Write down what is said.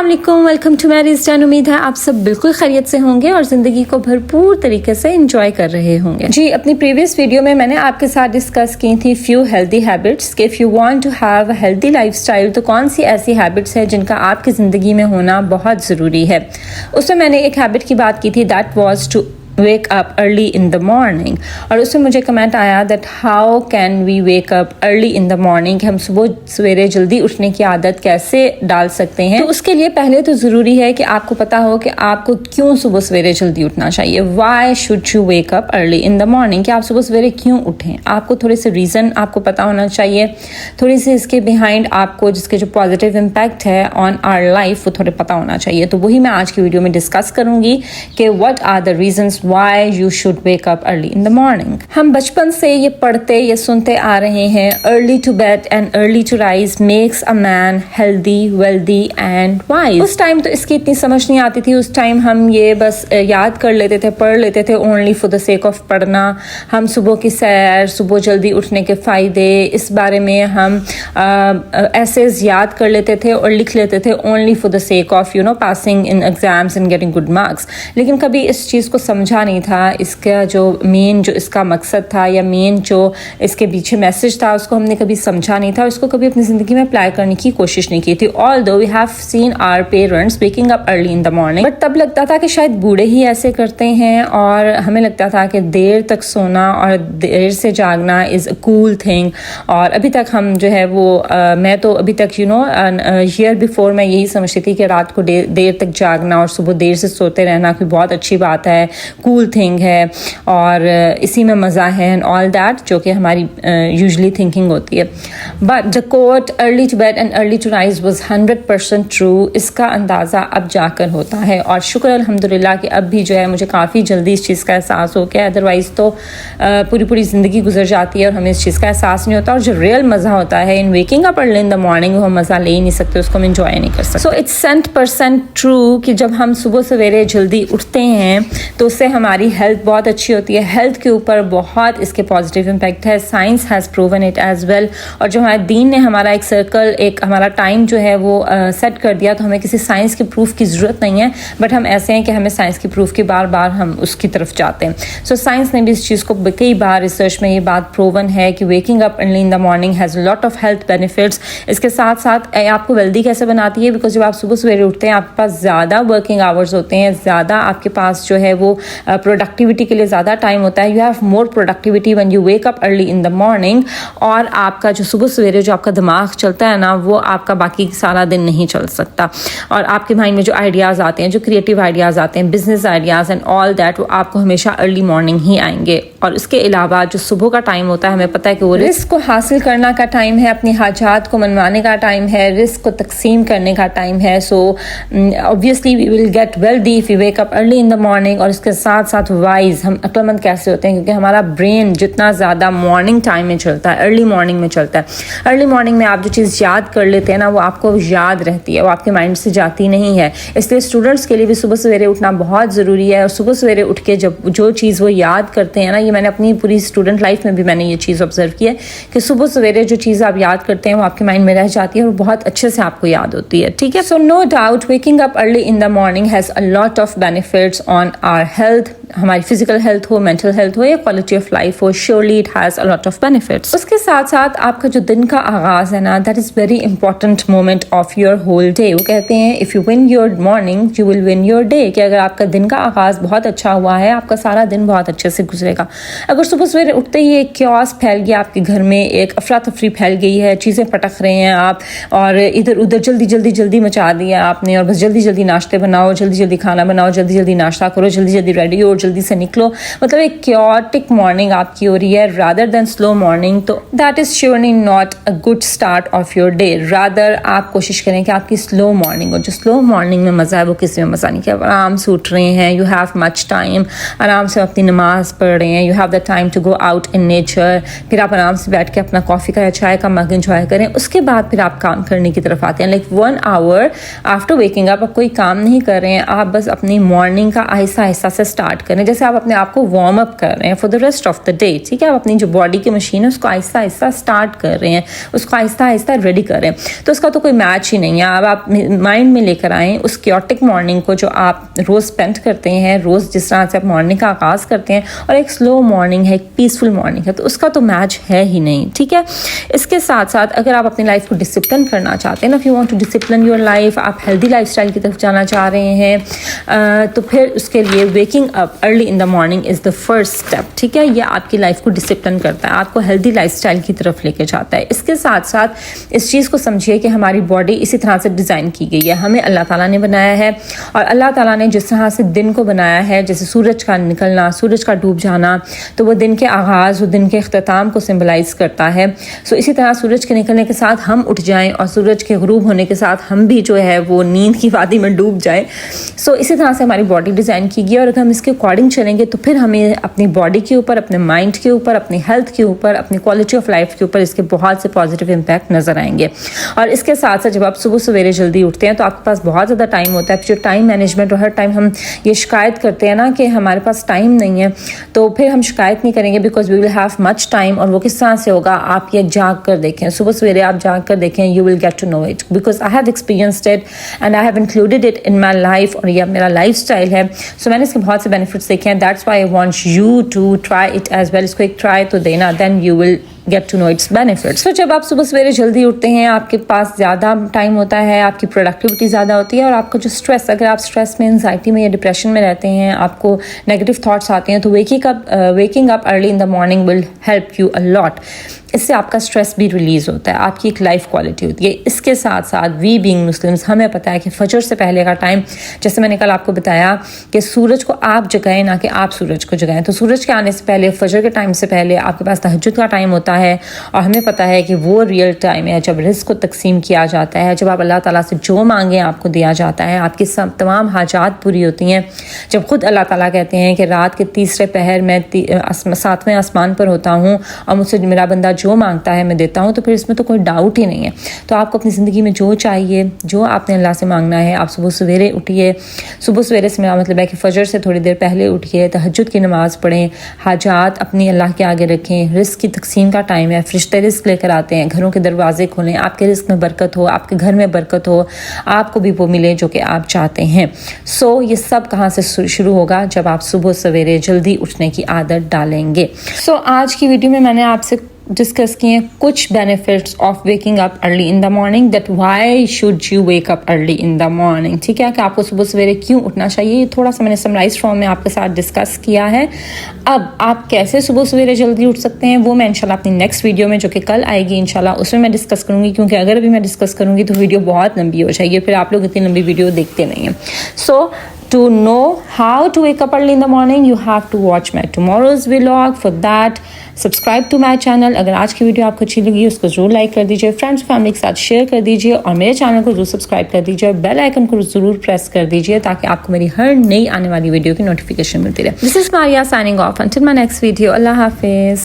अस्सलाम वालेकुम, welcome to marry stand. उम्मीद है आप सब बिल्कुल खैरियत से होंगे और ज़िंदगी को भरपूर तरीके से एंजॉय कर रहे होंगे। जी, अपनी प्रीवियस वीडियो में मैंने आपके साथ डिस्कस की थी फ्यू हेल्दी हैबिट्स कि if you want to have a healthy lifestyle तो कौन सी ऐसी हैबिट्स है जिनका आपकी ज़िंदगी में होना बहुत ज़रूरी है। उसमें मैंने एक हैबिट की बात की थी, that was to wake up early in the morning। और उसमें मुझे कमेंट आया that how can we wake up early in the morning, कि हम सुबह सवेरे जल्दी उठने की आदत कैसे डाल सकते हैं। तो उसके लिए पहले तो ज़रूरी है कि आपको पता हो कि आपको क्यों सुबह सवेरे जल्दी उठना चाहिए। Why should you wake up early in the morning, कि आप सुबह सवेरे क्यों उठें। आपको थोड़े से रीज़न आपको पता होना चाहिए, थोड़ी सी इसके बिहाइंड आपको जिसके जो पॉजिटिव इम्पैक्ट है ऑन आवर लाइफ वो थोड़े पता होना चाहिए। तो वही मैं आज की वीडियो में डिस्कस करूँगी कि what are the reasons why you should wake up early in the morning। हम बचपन से ये पढ़ते ये सुनते आ रहे हैं, early to bed and early to rise makes a man healthy, wealthy and wise। उस टाइम तो इसकी इतनी समझ नहीं आती थी। उस टाइम हम ये बस याद कर लेते थे, पढ़ लेते थे only for the sake of पढ़ना। हम सुबह की सैर, सुबह जल्दी उठने के फ़ायदे, इस बारे में हम एसेज याद कर लेते थे और लिख लेते थे only for the sake of passing in exams and getting good marks। लेकिन कभी इस चीज़ को समझा नहीं था, इसका जो मेन जो इसका मकसद था या मेन जो इसके पीछे मैसेज था उसको हमने कभी समझा नहीं था, उसको कभी अपनी ज़िंदगी में अप्लाई करने की कोशिश नहीं की थी। Although we have seen our parents waking up early in the morning, but तब लगता था कि शायद बूढ़े ही ऐसे करते हैं और हमें लगता था कि देर तक सोना और देर से जागना इज़ अ कूल थिंग। और अभी तक हम जो है वो मैं तो अभी तक ईयर बिफोर मैं यही समझती थी कि रात को देर तक जागना और सुबह देर से सोते रहना कोई बहुत अच्छी बात है, कूल थिंग है और इसी में मज़ा है एंड ऑल दैट, जो कि हमारी यूजुअली थिंकिंग होती है। But the quote early to bed and early to rise was 100% true, इसका अंदाज़ा अब जाकर होता है और शुक्र अल्हम्दुलिल्लाह कि अब भी जो है मुझे काफ़ी जल्दी इस चीज़ का एहसास हो गया। अदरवाइज़ तो पूरी ज़िंदगी गुजर जाती है और हमें इस चीज़ का एहसास नहीं होता। और जो रियल मज़ा होता है in waking up early in the morning वो हम मज़ा ले ही नहीं सकते, उसको हम इंजॉय नहीं कर सकते। सो इट्स 100% ट्रू कि जब हम सुबह सवेरे जल्दी उठते हैं तो उससे हमारी हेल्थ बहुत अच्छी होती है। हेल्थ के ऊपर बहुत इसके पॉजिटिव इम्पैक्ट है, science has proven it as well. और जो हमारे दीन ने हमारा एक सर्कल, एक हमारा टाइम जो है वो सेट कर दिया, तो हमें किसी साइंस की प्रूफ की ज़रूरत नहीं है। बट हम ऐसे हैं कि हमें साइंस की प्रूफ की बार बार हम उसकी तरफ जाते हैं। सो साइंस ने भी इस चीज़ को कई बार रिसर्च में ये बात प्रूवन है कि waking up early in the morning has lot of health benefits. इसके साथ साथ आपको वेल्दी कैसे बनाती है, बिकॉज जब आप सुबह सवेरे उठते हैं आपके पास ज़्यादा वर्किंग आवर्स होते हैं, ज़्यादा आपके पास जो है वो प्रोडक्टिविटी के लिए ज़्यादा टाइम होता है। You have more productivity when you wake up early in the morning. और आपका जो सुबह सवेरे जो आपका दिमाग चलता है ना, वो आपका बाकी सारा दिन नहीं चल सकता। और आपके माइंड में जो आइडियाज़ आते हैं, जो क्रिएटिव आइडियाज़ आते हैं, business ideas and all that, वो आपको हमेशा अर्ली मॉर्निंग ही आएंगे। और इसके अलावा जो सुबह का टाइम होता है, हमें पता है कि वो रिस्क को हासिल करने का टाइम है, अपनी हाजात को मनवाने का टाइम है, रिस्क को तकसीम करने का टाइम है। So obviously we will get wealthy if we wake up early in the morning. और इसके साथ साथ वाइज, हम अक्लमंद कैसे होते हैं, क्योंकि हमारा ब्रेन जितना ज़्यादा मॉर्निंग टाइम में चलता है, अर्ली मॉर्निंग में चलता है। अर्ली मॉर्निंग में आप जो चीज़ याद कर लेते हैं ना, वो आपको याद रहती है, वो आपके माइंड से जाती नहीं है। इसलिए स्टूडेंट्स के लिए भी सुबह सवेरे उठना बहुत ज़रूरी है। और सुबह सवेरे उठ के जब जो चीज़ वो याद करते हैं ना, ये मैंने अपनी पूरी स्टूडेंट लाइफ में भी मैंने ये चीज़ ऑब्जर्व की है कि सुबह सवेरे जो चीज़ आप याद करते हैं वो आपके माइंड में रह जाती है और बहुत अच्छे से आपको याद होती है। ठीक है, so no doubt waking up early in the morning has a lot of benefits on our health. हमारी फिजिकल हेल्थ हो, मेंटल हेल्थ हो या क्वालिटी ऑफ लाइफ हो, surely it has a lot of benefits. उसके साथ साथ आपका जो दिन का आगाज़ है ना, that is very important moment of your whole day. वो कहते हैं if you win your morning you will win your day, कि अगर आपका दिन का आगाज़ बहुत अच्छा हुआ है, आपका सारा दिन बहुत अच्छे से गुजरेगा। अगर सुबह सवेरे उठते ही एक क्यास फैल गया आपके घर में, एक अफरा तफरी फैल गई है, चीज़ें पटक रहे हैं आप और इधर उधर जल्दी मचा दिया आपने, और बस जल्दी नाश्ते बनाओ, जल्दी खाना बनाओ, जल्दी नाश्ता करो, जल्दी रेडी हो, जल्दी से निकलो, मतलब एक क्योटिक मॉर्निंग आपकी हो रही है रादर देन स्लो मॉर्निंग, तो that is surely not a good start of your day. Rather आप कोशिश करें कि आपकी स्लो मॉर्निंग हो। जो स्लो मॉर्निंग में मज़ा है वो किसी में मज़ा नहीं, कि आप आराम से उठ रहे हैं, यू हैव मच टाइम, आराम से अपनी नमाज पढ़ रहे हैं, you have the time to go out in nature, फिर आप आराम से बैठ के अपना कॉफ़ी का या चाय का मग इंजॉय करें। उसके बाद फिर आप काम करने की तरफ आते हैं। Like 1 hour after waking up आप कोई काम नहीं कर रहे हैं, आप बस अपनी मॉर्निंग का आहिस्ता आहिस्ता से स्टार्ट करें, जैसे आप अपने आप को वार्म अप कर रहे हैं for the rest of the day, ठीक है। आप अपनी जो बॉडी की मशीन है उसको आहिस्ता आहिस्ता स्टार्ट कर रहे हैं, उसको आहिस्ता आहिस्ता रेडी कर रहे हैं। तो उसका तो कोई मैच ही नहीं है। अब आप माइंड में लेकर आएँ उस क्योटिक मॉर्निंग को जो आप रोज़ स्पेंड करते हैं, रोज़ जिस तरह से आप मॉर्निंग का आगाज़ करते हैं, और एक स्लो मॉर्निंग है, एक पीसफुल मॉर्निंग है, तो उसका तो मैच है ही नहीं, ठीक है। इसके साथ साथ अगर आप अपनी लाइफ को डिसिप्लिन करना चाहते हैं ना, if you want to discipline your life, आप हेल्दी लाइफस्टाइल की तरफ जाना चाह रहे हैं, तो फिर उसके लिए waking up early in the morning is the first step, ठीक है। ये आपकी लाइफ को डिसिप्लिन करता है, आपको हेल्दी लाइफस्टाइल की तरफ लेके जाता है। इसके साथ साथ इस चीज़ को समझिए कि हमारी बॉडी इसी तरह से डिज़ाइन की गई है, हमें अल्लाह ताला ने बनाया है, और अल्लाह ताला ने जिस तरह से दिन को बनाया है, जैसे सूरज का निकलना, सूरज का डूब जाना, तो वो दिन के आगाज़, वो दिन के अख्ताम को सिम्बलाइज़ करता है। सो इसी तरह सूरज के निकलने के साथ हम उठ जाएं और सूरज के गुरूब होने के साथ हम भी जो है वो नींद की वादी में डूब जाएं। सो इसी तरह से हमारी बॉडी डिज़ाइन की गई है, और अगर हम इसके अकॉर्डिंग चलेंगे तो फिर हमें अपनी बॉडी के ऊपर, अपने माइंड के ऊपर, अपनी हेल्थ के ऊपर, अपनी क्वालिटी ऑफ लाइफ के ऊपर इसके बहुत से पॉजिटिव इम्पैक्ट नज़र आएंगे। और इसके साथ साथ जब आप सुबह सवेरे जल्दी उठते हैं तो आपके पास बहुत ज़्यादा टाइम होता है। जो टाइम मैनेजमेंट, और हर टाइम हम ये शिकायत करते हैं ना कि हमारे पास टाइम नहीं है, तो फिर हम शिकायत नहीं करेंगे, because we will have much time. और वो किस तरह से होगा, आप ये जाग कर देखें, सुबह सवेरे आप जाग कर देखें, you will get to know it, because I have experienced it and I have included it in my life, और यह मेरा लाइफ स्टाइल है। सो मैंने इसके बहुत से बेनिफिट्स देखे हैं, that's why I want you to try it as well. इसको एक ट्राई तो देना, then you will get to know its benefits. तो जब आप सुबह सवेरे जल्दी उठते हैं, आपके पास ज़्यादा टाइम होता है, आपकी प्रोडक्टिविटी ज़्यादा होती है, और आपका जो स्ट्रेस, अगर आप स्ट्रेस में, एंजाइटी में या डिप्रेशन में रहते हैं, आपको नेगेटिव थॉट्स आते हैं, तो waking up early in the morning will help you a lot. इससे आपका स्ट्रेस भी रिलीज़ होता है, आपकी एक लाइफ क्वालिटी होती है। इसके साथ साथ वी बीइंग मुस्लिम्स, हमें पता है कि फजर से पहले का टाइम, जैसे मैंने कल आपको बताया कि सूरज को आप जगाएं, ना कि आप सूरज को जगाएं। तो सूरज के आने से पहले, फजर के टाइम से पहले आपके पास तहज्जुद का टाइम होता है, और हमें पता है कि वो रियल टाइम है जब रिस्क को तकसीम किया जाता है, जब आप अल्लाह ताला से जो मांगे आपको दिया जाता है, आपकी सब तमाम हाजात पूरी होती हैं। जब खुद अल्लाह ताला कहते हैं कि रात के तीसरे पहर में 7वें आसमान पर होता हूँ और मुझसे मेरा बंदा जो मांगता है मैं देता हूँ, तो फिर इसमें तो कोई डाउट ही नहीं है। तो आपको अपनी ज़िंदगी में जो चाहिए, जो आपने अल्लाह से मांगना है, आप सुबह सवेरे उठिए। सुबह सवेरे से मेरा मतलब है कि फजर से थोड़ी देर पहले उठिए, तहज्जुद की नमाज़ पढ़ें, हाजात अपनी अल्लाह के आगे रखें। रिस्क की तकसीम का टाइम है, फरिश्ते रिस्क लेकर आते हैं, घरों के दरवाजे खोलें, आपके रिस्क में बरकत हो, आपके घर में बरकत हो, आपको भी वो मिले जो कि आप चाहते हैं। सो ये सब कहाँ से शुरू होगा, जब आप सुबह सवेरे जल्दी उठने की आदत डालेंगे। सो आज की वीडियो में मैंने आपसे डिस्कस किए कुछ benefits of waking up early in the morning, that why should you wake up early in the morning, ठीक है, कि आपको सुबह सवेरे क्यों उठना चाहिए। ये थोड़ा सा मैंने समराइज फॉर्म में आपके साथ डिस्कस किया है। अब आप कैसे सुबह सवेरे जल्दी उठ सकते हैं वो मैं इंशाल्लाह अपनी नेक्स्ट वीडियो में, जो कि कल आएगी इंशाल्लाह, उसमें मैं डिस्कस करूँगी, क्योंकि अगर अभी मैं डिस्कस करूँगी तो वीडियो बहुत लंबी हो जाएगी, फिर आप लोग इतनी लंबी वीडियो देखते नहीं हैं। सो to know how to wake up early in the morning, you have to watch my tomorrow's vlog. For that, subscribe to my channel. अगर आज की वीडियो आपको अच्छी लगी उसको जरूर लाइक कर दीजिए, फ्रेंड्स फैमिली के साथ शेयर कर दीजिए, और मेरे चैनल को जरूर सब्सक्राइब कर दीजिए, और बेल आइकन को जरूर प्रेस कर दीजिए ताकि आपको मेरी हर नई आने वाली वीडियो की नोटिफिकेशन मिलती रहे। This is Maria signing off, until my next video. Allah Hafiz.